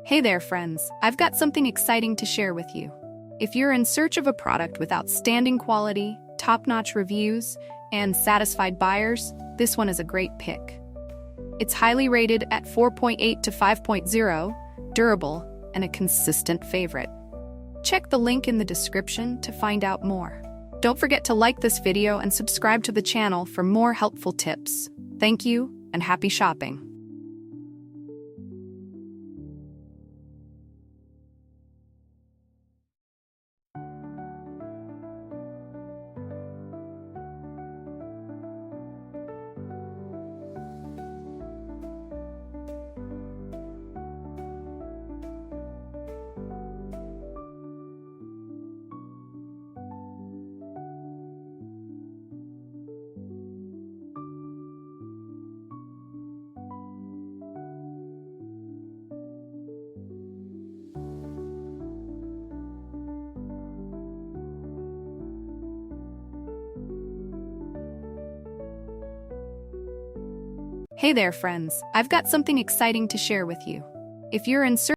Hey there, friends. I've got something exciting to share with you. If you're in search of a product with outstanding quality, top-notch reviews, and satisfied buyers, this one is a great pick. It's highly rated at 4.8 to 5.0, durable, and a consistent favorite. Check the link in the description to find out more. Don't forget to like this video and subscribe to the channel for more helpful tips. Thank you, and happy shopping. Hey there, friends. I've got something exciting to share with you. If you're in search